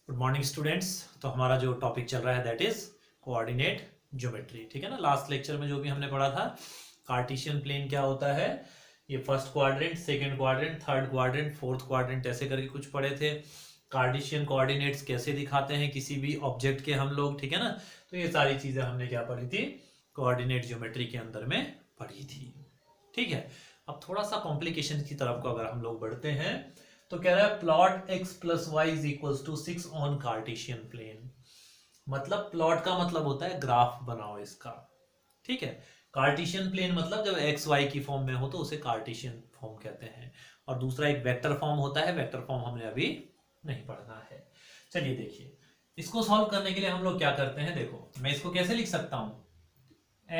Good morning students. तो हमारा जो टॉपिक चल रहा है दैट इज कोऑर्डिनेट ज्योमेट्री। ठीक है ना। लास्ट लेक्चर में जो भी हमने पढ़ा था कार्टेशियन प्लेन क्या होता है, ये first quadrant, second quadrant, third quadrant, fourth quadrant ऐसे करके कुछ पढ़े थे। कार्टेशियन कोऑर्डिनेट्स कैसे दिखाते हैं किसी भी ऑब्जेक्ट के हम लोग, ठीक है ना। तो ये सारी चीजें हमने क्या पढ़ी थी, कोऑर्डिनेट ज्योमेट्री के अंदर में पढ़ी थी। ठीक है। अब थोड़ा सा कॉम्प्लिकेशन की तरफ को अगर हम लोग बढ़ते हैं तो कह रहा है plot x plus y is equals to 6 on Cartesian plane. मतलब प्लॉट का मतलब होता है ग्राफ बनाओ इसका। ठीक है। कार्टेशियन प्लेन मतलब जब एक्स वाई की फॉर्म में हो तो उसे कार्टेशियन फॉर्म कहते हैं। और दूसरा एक वेक्टर फॉर्म होता है, वेक्टर फॉर्म हमने अभी नहीं पढ़ना है। चलिए देखिए, इसको सॉल्व करने के लिए हम लोग क्या करते हैं, देखो मैं इसको कैसे लिख सकता हूं,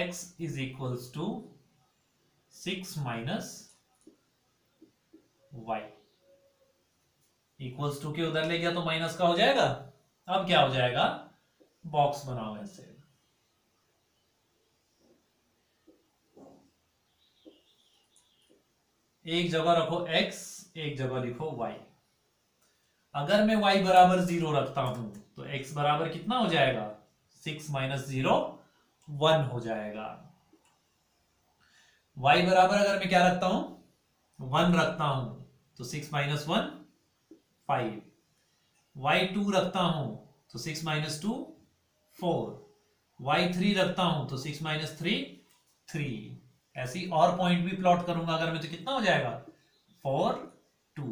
x is equals to 6 minus y, equals to के उधर ले गया तो माइनस का हो जाएगा। अब क्या हो जाएगा, बॉक्स बनाओ ऐसे, एक जगह रखो x, एक जगह लिखो y। अगर मैं y बराबर 0 रखता हूं तो x बराबर कितना हो जाएगा, 6 माइनस 0 1 हो जाएगा। y बराबर अगर मैं क्या रखता हूं, 1 रखता हूं तो 6 माइनस 1 5, y2 रखता हूं तो 6 माइनस 2 4, y3 रखता हूं तो 6 माइनस 3 3। ऐसी और पॉइंट भी प्लॉट करूंगा अगर मैं तो कितना हो जाएगा 4 2।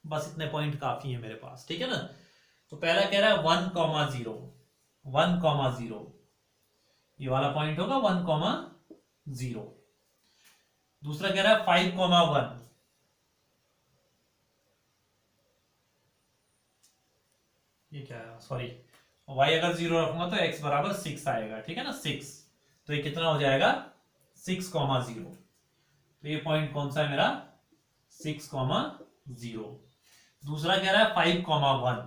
बस इतने पॉइंट काफी है मेरे पास। ठीक है ना। तो पहला कह रहा है 1 कॉमा 0, 1 कॉमा 0, ये वाला पॉइंट होगा 1 कॉमा 0। दूसरा कह रहा है 5 कॉमा 1, ये क्या है, सॉरी y अगर 0 रखूंगा तो x बराबर 6 आएगा। ठीक है ना, 6। तो ये कितना हो जाएगा 6 कॉमा 0। तो ये पॉइंट कौन सा है मेरा, 6 कॉमा 0। दूसरा कह रहा है 5 कॉमा 1,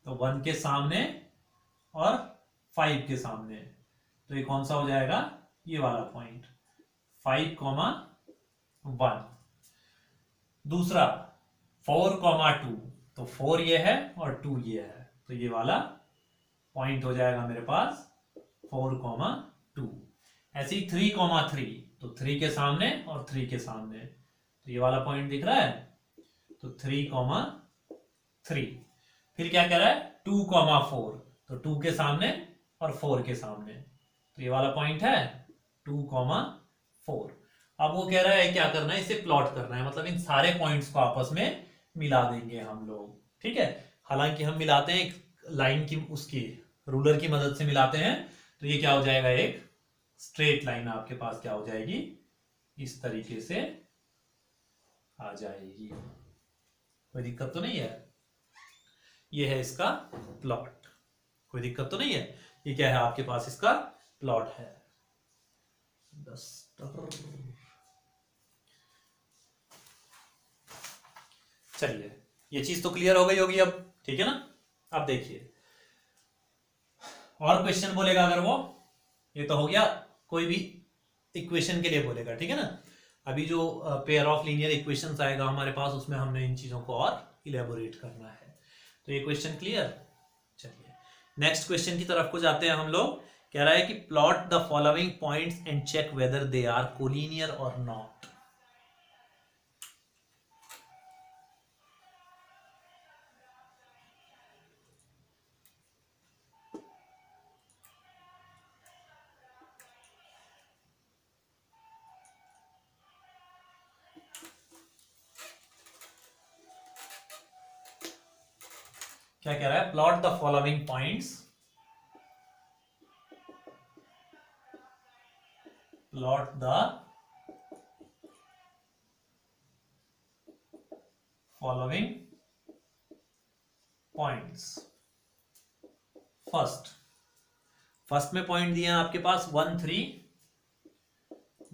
तो 1 के सामने और 5 के सामने, तो ये कौन सा हो जाएगा, ये वाला पॉइंट 5 कॉमा 1। दूसरा 4 कॉमा 2, तो 4 ये है और 2 ये है, तो ये वाला पॉइंट हो जाएगा मेरे पास 4 कॉमा 2। ऐसे ही 3 कॉमा 3, तो 3 के सामने और 3 के सामने, तो ये वाला पॉइंट दिख रहा है, तो 3 कॉमा 3। फिर क्या कह रहा है 2 कॉमा 4, तो 2 के सामने और 4 के सामने, तो ये वाला पॉइंट है 2 कॉमा 4। अब वो कह रहा है क्या करना है, इसे प्लॉट करना है, मतलब इन सारे पॉइंट्स को आपस में मिला देंगे हम लोग। ठीक है। हालांकि हम मिलाते हैं एक लाइन की, उसकी रूलर की मदद से मिलाते हैं, तो ये क्या हो जाएगा, एक स्ट्रेट लाइन आपके पास क्या हो जाएगी, इस तरीके से आ जाएगी। कोई दिक्कत तो नहीं है। ये है इसका प्लॉट, कोई दिक्कत तो नहीं है। ये क्या है आपके पास, इसका प्लॉट है। चलिए ये चीज तो क्लियर हो गई होगी अब। ठीक है ना। अब देखिए और क्वेश्चन बोलेगा अगर वो, ये तो हो गया कोई भी इक्वेशन के लिए बोलेगा। ठीक है ना। अभी जो पेयर ऑफ लीनियर इक्वेशंस आएगा हमारे पास, उसमें हमने इन चीजों को और इलेबोरेट करना है। तो ये क्वेश्चन क्लियर। चलिए नेक्स्ट क्वेश्चन की तरफ को जाते हैं हम लोग। कह रहा है कि plot the following points and check whether they are collinear और नॉट। क्या कह रहा है, plot the following points, plot the following points. First में पॉइंट दिए हैं आपके पास 1 3,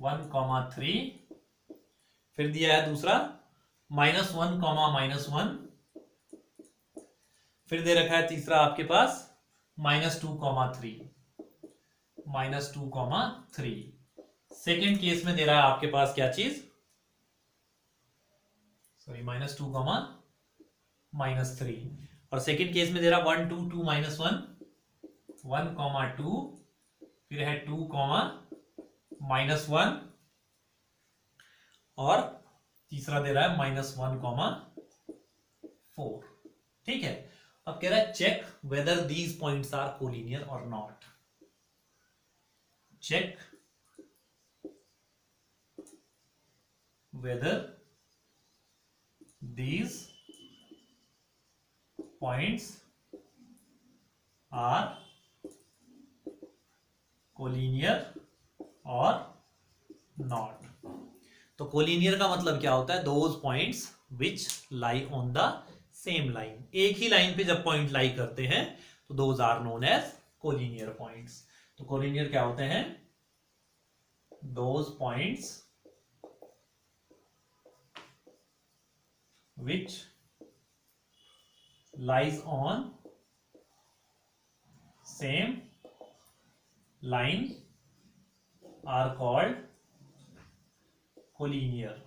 1 कॉमा 3। फिर दिया है दूसरा -1 कॉमा -1। फिर दे रखा है तीसरा आपके पास -2 कॉमा 3, -2 कॉमा 3। सेकेंड केस में दे रहा है आपके पास क्या चीज, सॉरी -2 कॉमा -3। और सेकंड केस में दे रहा 1 2 2 माइनस 1 1 कॉमा 2, फिर है 2 कॉमा माइनस 1, और तीसरा दे रहा है माइनस 1 कॉमा 4। ठीक है, अब कह रहा है check whether these points are collinear और not. Check whether these points are collinear और नॉट। तो कोलिनियर का मतलब क्या होता है? Those points which lie on the same line. एक ही लाइन पे जब पॉइंट लाई करते हैं तो those are known as collinear points. तो कोलिनियर क्या होते हैं? Those points which lies on same line are called collinear.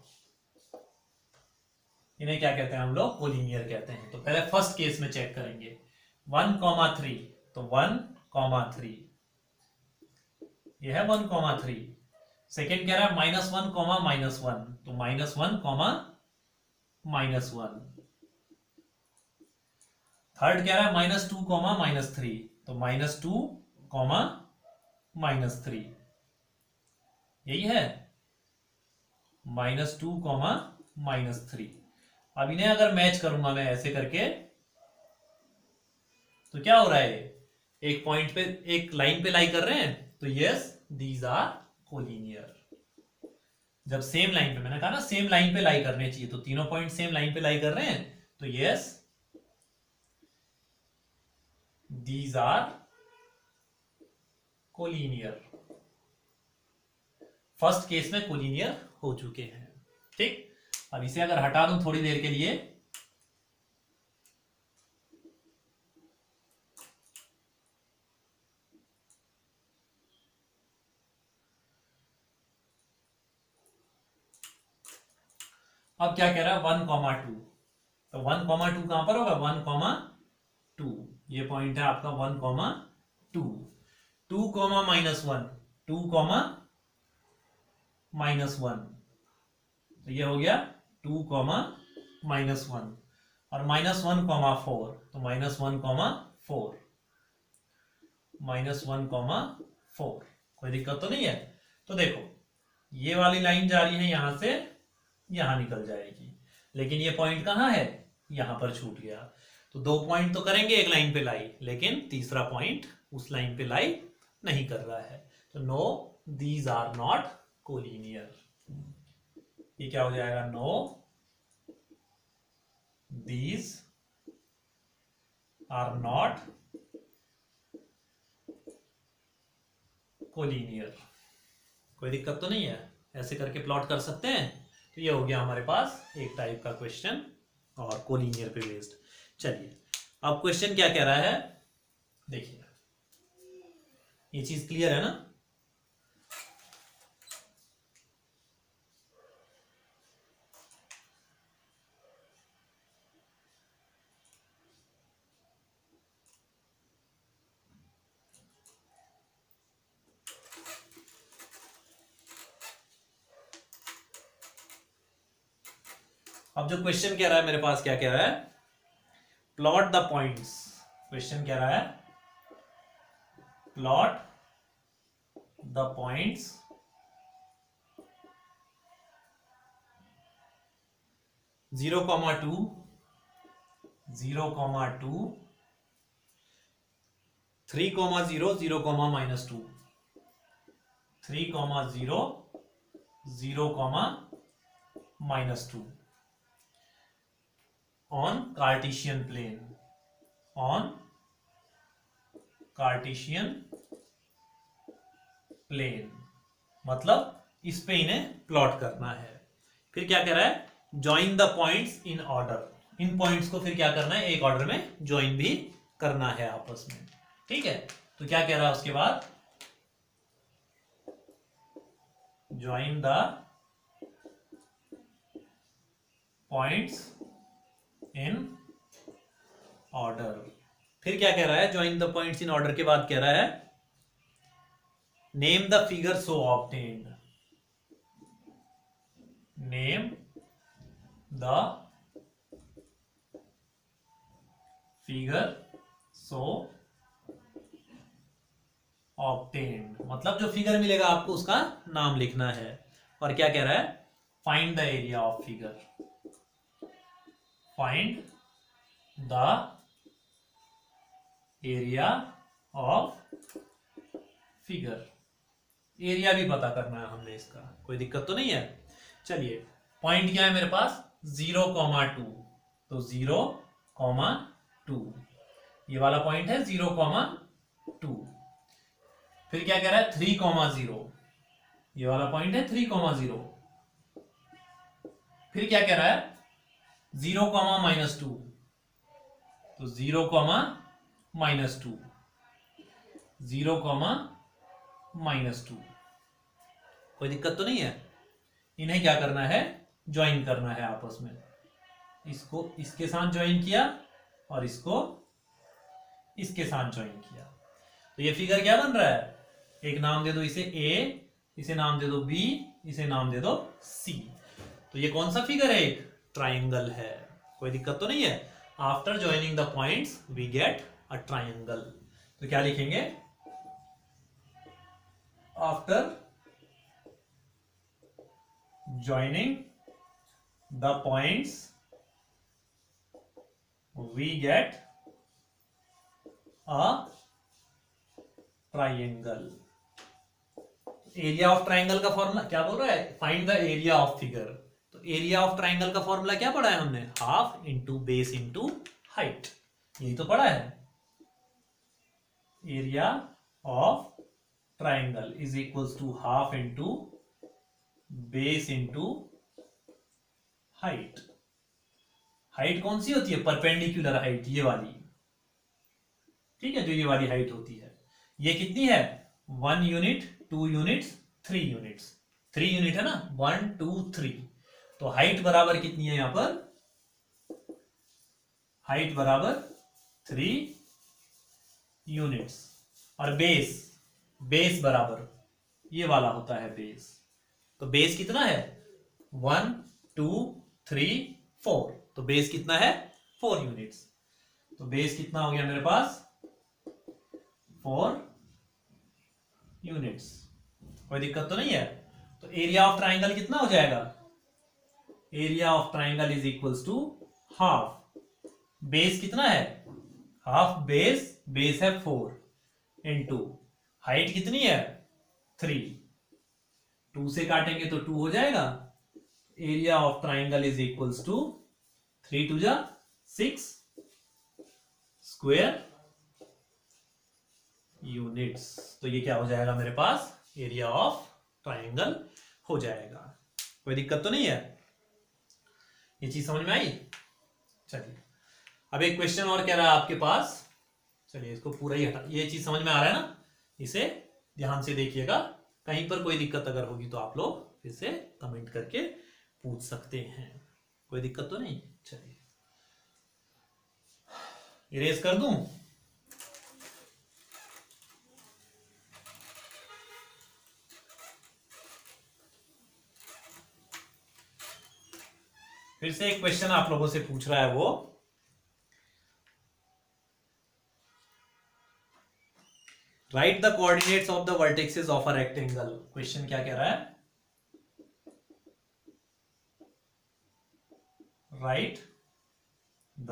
इन्हें क्या कहते हैं हम लोग? कोलिनियर कहते हैं। तो पहले फर्स्ट केस में चेक करेंगे 1 कॉमा 3, तो 1 कॉमा 3, यह है 1 कॉमा 3। सेकेंड कह रहा है माइनस 1 कॉमा माइनस 1, तो माइनस 1 कॉमा माइनस 1। थर्ड कह रहा है माइनस 2 कॉमा माइनस 3, तो माइनस 2 कॉमा माइनस 3। यही है माइनस 2 कॉमा माइनस 3। अब इन्हें अगर मैच करूंगा मैं ऐसे करके, तो क्या हो रहा है? एक पॉइंट पे, एक लाइन पे लाई कर रहे हैं, तो यस दीज आर कोलिनियर। जब सेम लाइन पे, मैंने कहा ना सेम लाइन पे लाई करने चाहिए, तो तीनों पॉइंट सेम लाइन पे लाई कर रहे हैं, तो yes these are collinear. First case में कोलिनियर हो चुके हैं। ठीक, अब इसे अगर हटा दूं थोड़ी देर के लिए, अब क्या कह रहा है 1 कॉमा 2, तो 1 कॉमा 2 कहां पर होगा? 1 कॉमा 2, ये पॉइंट है आपका 1 comma 2। 2 comma minus 1, 2 comma minus 1, तो ये हो गया 2 कॉमा माइनस 1, और माइनस 1 कॉमा 4, तो माइनस 1 कॉमा 4, माइनस 1 कॉमा 4। कोई दिक्कत तो नहीं है? तो देखो ये वाली लाइन जा रही है यहां से, यहां निकल जाएगी, लेकिन ये पॉइंट कहां है? यहां पर छूट गया। तो दो पॉइंट तो करेंगे एक लाइन पे लाई, लेकिन तीसरा पॉइंट उस लाइन पे लाई नहीं कर रहा है, तो no these are not collinear. ये क्या हो जाएगा? No these are not collinear. कोई दिक्कत तो नहीं है? ऐसे करके प्लॉट कर सकते हैं। तो ये हो गया हमारे पास एक टाइप का क्वेश्चन, और कोलिनियर पे बेस्ड। चलिए अब क्वेश्चन क्या कह रहा है, देखिए ये चीज क्लियर है ना? अब जो क्वेश्चन कह रहा है मेरे पास, क्या कह रहा है? Plot the points. क्वेश्चन कह रहा है plot the points zero comma two, 3 comma 0, 0 comma minus 2, 3 comma 0, 0 comma minus 2 on Cartesian plane, on Cartesian plane, मतलब इस पे इन्हें प्लॉट करना है। फिर क्या कह रहा है? Join the points in order. In points को फिर क्या करना है? एक ऑर्डर में ज्वाइन भी करना है आपस में। ठीक है, तो क्या कह रहा है उसके बाद? Join the points in order. फिर क्या कह रहा है, join the points in order के बाद कह रहा है name the figure so obtained, name the figure so obtained, मतलब जो फिगर मिलेगा आपको उसका नाम लिखना है। और क्या कह रहा है, find the area of figure, find the area of figure. Area भी पता करना है हमने इसका, कोई दिक्कत तो नहीं है। चलिए पॉइंट क्या है मेरे पास, 0,2, तो 0,2 ये वाला पॉइंट है 0,2। फिर क्या कह रहा है 3,0, ये वाला पॉइंट है 3,0। फिर क्या कह रहा है 0,-2, तो 0,-2, 0,-2, कोई दिक्कत तो नहीं है। इन्हें क्या करना है, ज्वाइन करना है आपस में। इसको इसके साथ ज्वाइन किया और इसको इसके साथ ज्वाइन किया, तो ये फिगर क्या बन रहा है, एक नाम दे दो इसे ए, इसे नाम दे दो बी, इसे नाम दे दो सी। तो ये कौन सा फिगर है, एक ट्राइंगल है, कोई दिक्कत तो नहीं है। After joining the points we get a triangle. तो क्या लिखेंगे, after joining the points we get a triangle. Area of triangle का फॉर्मूला क्या बोल रहा है, find the area of figure. तो एरिया ऑफ ट्राइंगल का फॉर्मूला क्या पढ़ा है हमने, half into base into height, यही तो पढ़ा है। Area of triangle is equals to half into base into height. Height कौन सी होती है, परपेंडिकुलर हाइट, ये वाली, ठीक है, जो ये वाली हाइट होती है। ये कितनी है, 1 यूनिट, 2 यूनिट्स, 3 यूनिट्स, 3 यूनिट है ना, 1 2 3। तो हाइट बराबर कितनी है यहां पर, हाइट बराबर 3 यूनिट्स। और बेस, बेस बराबर ये वाला होता है बेस। तो बेस कितना है, 1 2 3 4, तो बेस कितना है 4 यूनिट्स। तो बेस कितना हो गया मेरे पास 4 यूनिट्स, कोई दिक्कत तो नहीं है। तो एरिया ऑफ ट्राइंगल कितना हो जाएगा, area of triangle is equals to half, base कितना है, हाफ बेस, बेस है 4 इंटू हाइट कितनी है 3, 2 से काटेंगे तो 2 हो जाएगा। Area of triangle is equals to 3 2 6 square units. तो ये क्या हो जाएगा मेरे पास, एरिया ऑफ ट्राइंगल हो जाएगा, कोई दिक्कत तो नहीं है। ये चीज समझ में आई। चलिए अब एक क्वेश्चन और कह रहा है आपके पास, चलिए इसको पूरा ही हटा, ये चीज समझ में आ रहा है ना, इसे ध्यान से देखिएगा, कहीं पर कोई दिक्कत अगर होगी तो आप लोग फिर से कमेंट करके पूछ सकते हैं, कोई दिक्कत तो नहीं। चलिए इरेज कर दूं, फिर से एक क्वेश्चन आप लोगों से पूछ रहा है वो, right the coordinates of the vertexes of a rectangle. Question क्या कह रहा है, right the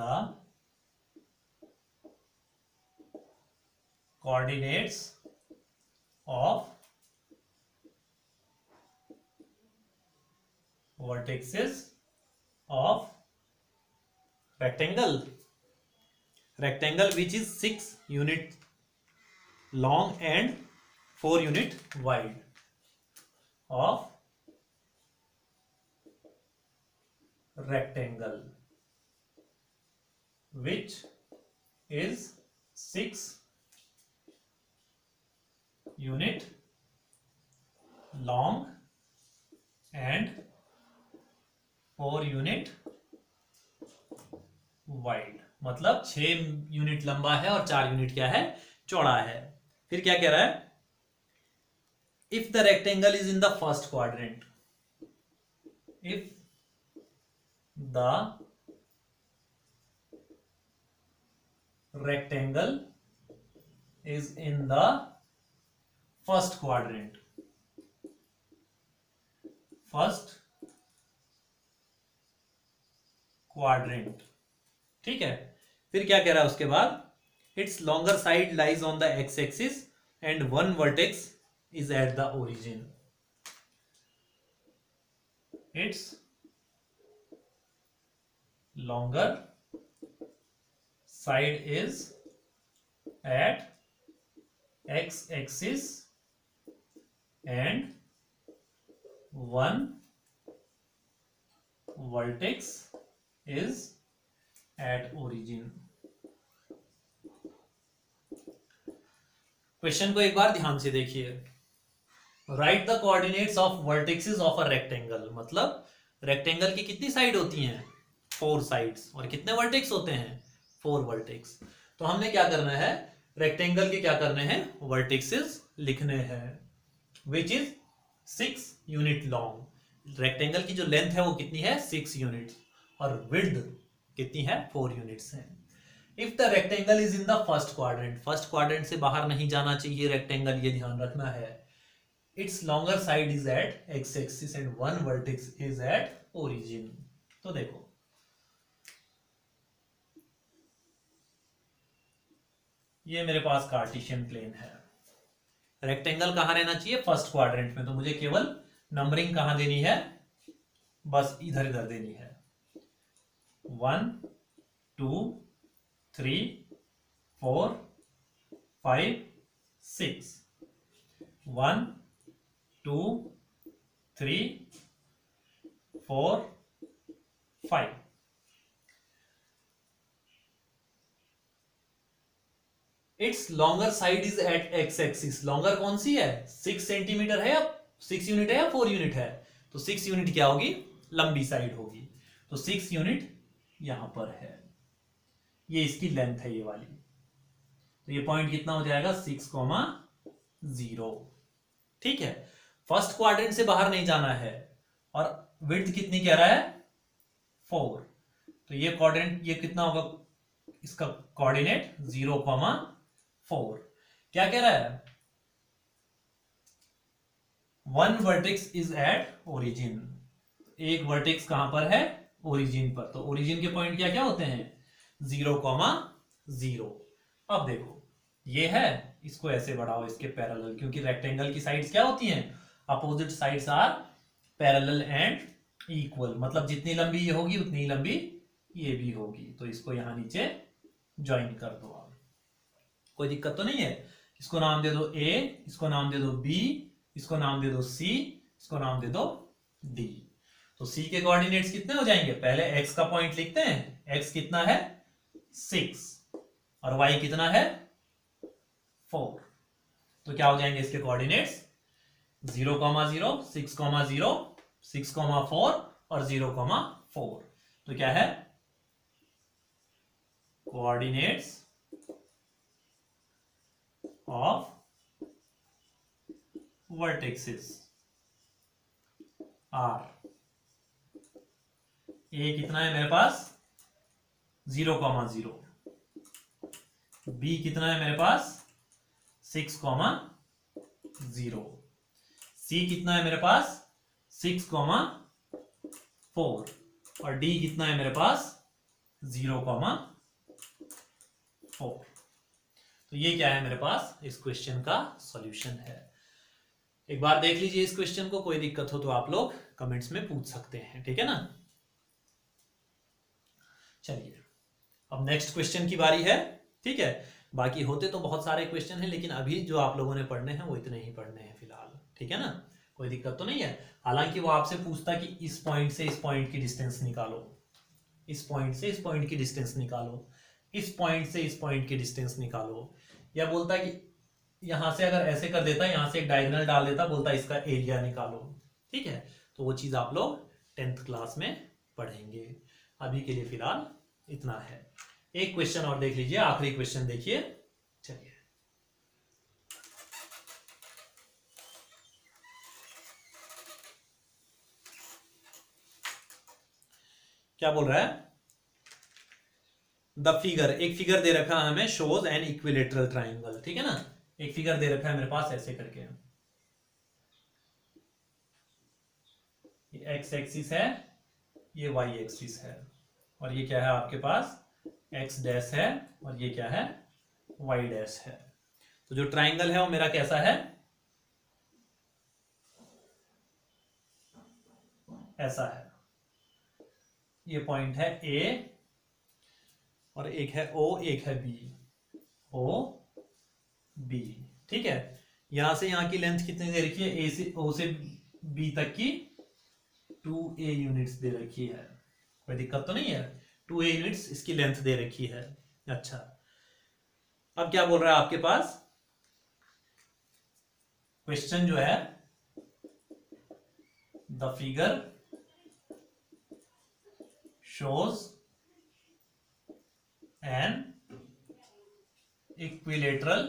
coordinates of vertices of rectangle, rectangle which is 6 unit long and 4 unit wide of rectangle which is 6 unit long and 4 unit wide, मतलब 6 unit लंबा है और 4 unit क्या है, चौड़ा है। फिर क्या कह रहा है, if the rectangle is in the first quadrant, if the rectangle is in the first quadrant, ठीक है। फिर क्या कह रहा है उसके बाद, its longer side lies on the x axis and one vertex is at the origin, its longer side is at x axis and one vertex is at origin। Question को एक बार ध्यान से देखिए। Right the coordinates of vertexes of a rectangle, मतलब rectangle की कितनी side होती हैं, 4 साइड्स, और कितने वर्टेक्स होते हैं, 4 वर्टेक्स। तो हमने क्या करना है, रेक्टेंगल के क्या करने हैं, वर्टेक्सेस लिखने हैं, which is 6 unit long. Rectangle की जो लेंथ है वो कितनी है, 6 यूनिट, और विड्थ कितनी है, 4 यूनिट्स है। If the rectangle is in the first quadrant, first quadrant से बाहर नहीं जाना चाहिए रेक्टेंगल, ये ध्यान रखना है। Its longer side is at x axis and one vertex is at origin. तो देखो ये मेरे पास कार्टेशियन प्लेन है, रेक्टेंगल कहां रहना चाहिए, फर्स्ट क्वाड्रेंट में, तो मुझे केवल नंबरिंग कहां देनी है, बस इधर इधर देनी है, 1 2 3 4 5 6, 1 2 3 4 5। Its longer side is at x axis, longer कौन सी है, 6 सेंटीमीटर है या 6 यूनिट है या 4 यूनिट है, तो 6 यूनिट क्या होगी, लंबी साइड होगी, तो 6 यूनिट यहां पर है, ये इसकी लेंथ है ये वाली, तो ये पॉइंट कितना हो जाएगा, 6,0। ठीक है, फर्स्ट क्वाड्रेंट से बाहर नहीं जाना है, और विड्थ कितनी कह रहा है, 4, तो ये क्वाड्रेंट ये कितना होगा, इसका कोऑर्डिनेट 0,4। क्या कह रहा है, 1 वर्टेक्स इज एट ओरिजिन, एक वर्टेक्स कहां पर है, ओरिजिन पर, तो ओरिजिन के पॉइंट क्या क्या होते हैं, 0,0। अब देखो ये है, इसको ऐसे बढ़ाओ इसके पैरेलल, क्योंकि रेक्टेंगल की साइड्स क्या होती हैं, opposite sides are parallel and equal, मतलब जितनी लंबी ये होगी उतनी लंबी ये भी होगी, तो इसको यहां नीचे ज्वाइन कर दो आप, कोई दिक्कत तो नहीं है। इसको नाम दे दो A, इसको नाम दे दो B, इसको नाम दे दो C, इसको नाम दे दो D। तो C के कोऑर्डिनेट्स कितने हो जाएंगे, पहले X का पॉइंट लिखते हैं, X कितना है 6 और Y कितना है 4, तो क्या हो जाएंगे इसके कोऑर्डिनेट्स 0,0 6,0 6,4 और 0,4, तो क्या है, कोऑर्डिनेट्स ऑफ वर्टेक्सेस आर, ए कितना है मेरे पास 0,0, बी कितना है मेरे पास 6,0, सी कितना है मेरे पास 6,4 और डी कितना है मेरे पास 0,4। तो ये क्या है मेरे पास, इस क्वेश्चन का सॉल्यूशन है। एक बार देख लीजिए इस क्वेश्चन को, कोई दिक्कत हो तो आप लोग कमेंट्स में पूछ सकते हैं, ठीक है ना। चलिए अब नेक्स्ट क्वेश्चन की बारी है, ठीक है। बाकी होते तो बहुत सारे क्वेश्चन हैं, लेकिन अभी जो आप लोगों ने पढ़ने हैं वो इतने ही पढ़ने हैं फिलहाल, ठीक है ना, कोई दिक्कत तो नहीं है। हालांकि वो आपसे पूछता कि इस पॉइंट से इस पॉइंट की डिस्टेंस निकालो, इस पॉइंट से इस पॉइंट की डिस्टेंस निकालो, इस पॉइंट से इस पॉइंट की डिस्टेंस निकालो, या बोलता कि यहां से अगर ऐसे कर देता, यहां से एक डायगोनल डाल देता, बोलता इसका एरिया निकालो, ठीक है। तो वो चीज आप लोग 10th क्लास में पढ़ेंगे, अभी के लिए फिलहाल इतना है। एक क्वेश्चन और देख लीजिए, आखिरी क्वेश्चन देखिए। चलिए, क्या बोल रहा है? द फिगर, एक फिगर दे रखा है हमें, शोज एन इक्विलेटरल ट्राइंगल, ठीक है ना। एक फिगर दे रखा है मेरे पास ऐसे करके, ये एक्स एक्सिस है, ये वाई एक्सिस है, और ये क्या है आपके पास, एक्स डैश है, और ये क्या है, वाई डैश है। तो जो ट्राइंगल है वो मेरा कैसा है, ऐसा है। ये पॉइंट है ए, और एक है ओ, एक है बी, ओ बी, ठीक है। यहां से यहां की लेंथ कितनी दे रखी है, ए से ओ से बी तक की 2a यूनिट्स दे रखी है, कोई दिक्कत तो नहीं है, 2a यूनिट्स इसकी लेंथ दे रखी है। अच्छा, अब क्या बोल रहा है आपके पास, क्वेश्चन जो है, the figure shows an equilateral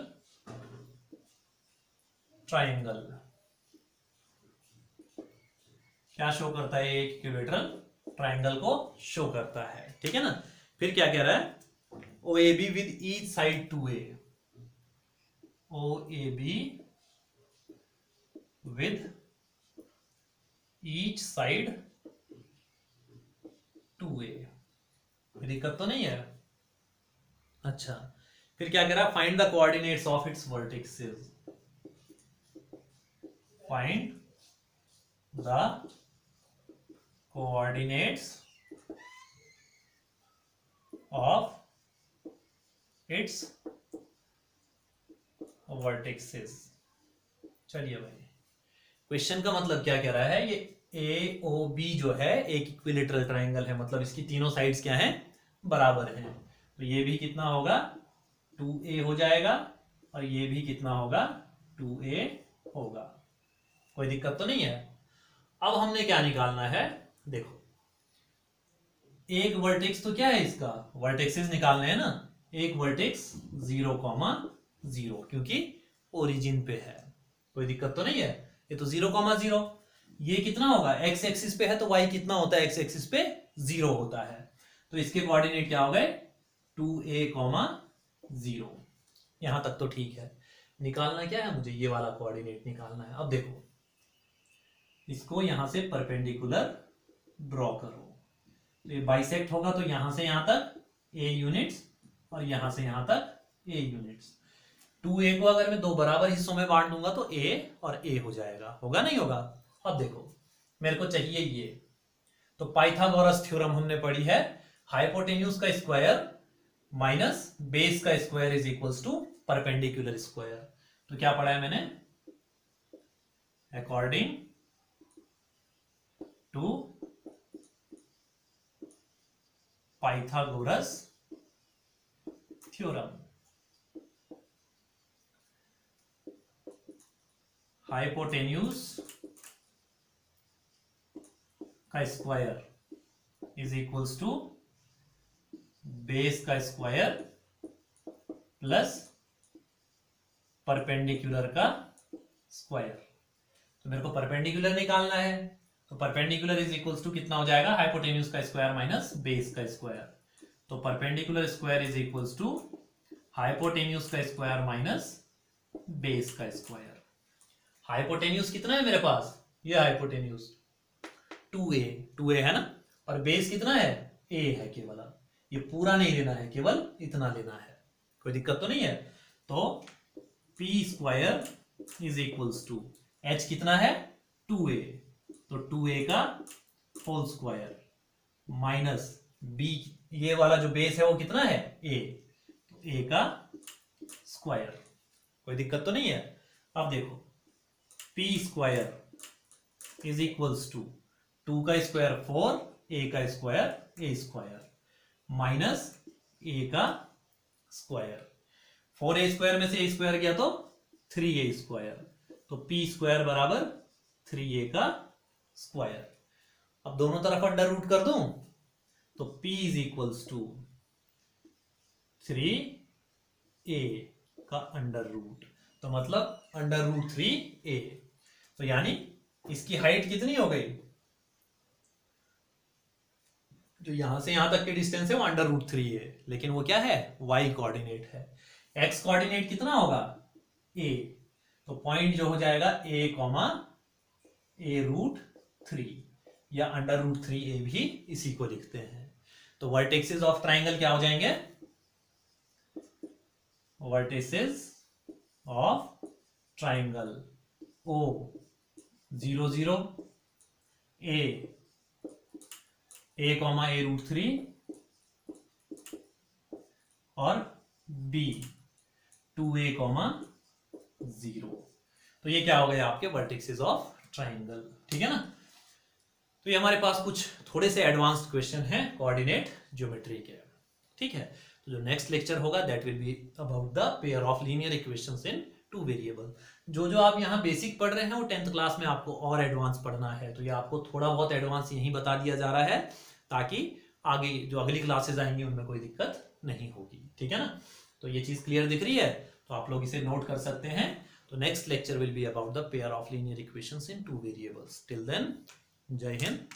triangle. क्या शो करता है, एक इक्विलेटरल ट्राइंगल को शो करता है, ठीक है ना। फिर क्या कह रहा है, O A B with each side 2a, O A B with each side 2a, दिक्कत तो नहीं है। अच्छा, फिर क्या कह रहा है, find the coordinates of its vertices, find the coordinates of its vertices। चलिए भाई, क्वेश्चन का मतलब क्या कह रहा है, ये ए ओ बी जो है एक इक्विलेटरल ट्राइंगल है, मतलब इसकी तीनों साइड्स क्या हैं, बराबर हैं। तो ये भी कितना होगा, 2a हो जाएगा, और ये भी कितना होगा, 2a होगा, कोई दिक्कत तो नहीं है। अब हमने क्या निकालना है, देखो, एक वर्टेक्स तो क्या है इसका, वर्टेक्सेस निकालने हैं ना। एक वर्टेक्स 0,0, क्योंकि ओरिजिन पे है, कोई दिक्कत तो नहीं है। ये तो 0,0, ये कितना होगा, एक्स एक्सिस पे है तो वाई कितना होता है, एक्स एक्सिस पे 0 होता है। तो इसके कोऑर्डिनेट क्या हो गए, 2a,0। यहां तक तो ठीक है। निकालना क्या है मुझे, ये वाला कोऑर्डिनेट निकालना है। अब देखो, इसको यहां से परपेंडिकुलर ड्रॉ करो, तो ये बाइसेक्ट होगा, तो यहां से यहां तक a यूनिट्स, और यहां से यहां तक a यूनिट्स। 2a को अगर मैं दो बराबर हिस्सों में बांट दूंगा तो a और a हो जाएगा, होगा नहीं होगा। अब देखो, मेरे को चाहिए ये, तो पाइथागोरस थ्योरम हमने पढ़ी है, हाइपोटेन्यूज का स्क्वायर माइनस बेस का square is equals to perpendicular square. तो क्या पढ़ा है मैंने, according to Pythagoras theorem, hypotenuse का square is equals to base का स्क्वायर प्लस परपेंडिकुलर का स्क्वायर। तो मेरे को परपेंडिकुलर निकालना है, तो परपेंडिकुलर इज इक्वल्स टू कितना हो जाएगा, हाइपोटेन्यूज का स्क्वायर माइनस बेस का स्क्वायर। तो perpendicular square is equals to hypotenuse का स्क्वायर माइनस बेस का स्क्वायर। हाइपोटेन्यूज कितना है मेरे पास, ये हाइपोटेन्यूज 2a है ना, और बेस कितना है, a है केवल। ये पूरा नहीं लेना है, केवल इतना लेना है, कोई दिक्कत तो नहीं है। तो p square is equals to h कितना है, 2a, तो 2a का होल स्क्वायर माइनस b, ये वाला जो बेस है वो कितना है, a, तो a का स्क्वायर, कोई दिक्कत तो नहीं है। अब देखो, p square is equals to 2 का स्क्वायर 4, a का square a square minus a का स्क्वायर। 4a स्क्वायर में से a स्क्वायर गया तो 3a स्क्वायर, तो p स्क्वायर बराबर 3a का स्क्वायर। अब दोनों तरफ अंडर रूट कर दूं, तो p is equals to 3a का अंडर रूट, तो मतलब अंडर रूट 3a। तो यानी इसकी हाइट कितनी हो गई, जो यहां से यहां तक की डिस्टेंस है वो अंडर रूट 3 है, लेकिन वो क्या है, y कोऑर्डिनेट है। x कोऑर्डिनेट कितना होगा, a, तो पॉइंट जो हो जाएगा a कॉमा a रूट 3 या अंडर रूट 3a भी इसी को लिखते हैं। तो वर्टेक्सेस ऑफ ट्राइंगल क्या हो जाएंगे, vertexes of triangle o 0 0 a comma a root 3 और b 2a कॉमा 0। तो ये क्या हो गया आपके वर्टेक्सेस ऑफ ट्राइंगल, ठीक है ना। तो ये हमारे पास कुछ थोड़े से एडवांस्ड क्वेश्चन हैं कोऑर्डिनेट ज्योमेट्री के, ठीक है। तो जो नेक्स्ट लेक्चर होगा that will be about the pair of linear equations in two variable. जो आप यहाँ बेसिक पढ़ रहे हैं वो 10th क्लास में आपको और एडवांस पढ़ना है, तो ये आपको थोड़ा बहुत एडवांस यहीं बता दिया जा रहा है ताकि आगे जो अगली क्लासेस आएंगी उनमें कोई दिक्कत नहीं होगी, ठीक है ना। तो ये चीज क्लियर दिख रही है, तो आप लोग इसे नोट कर सकते हैं। तो next lecture will be about the pair of linear equations in two variables. Till then, जय हिंद।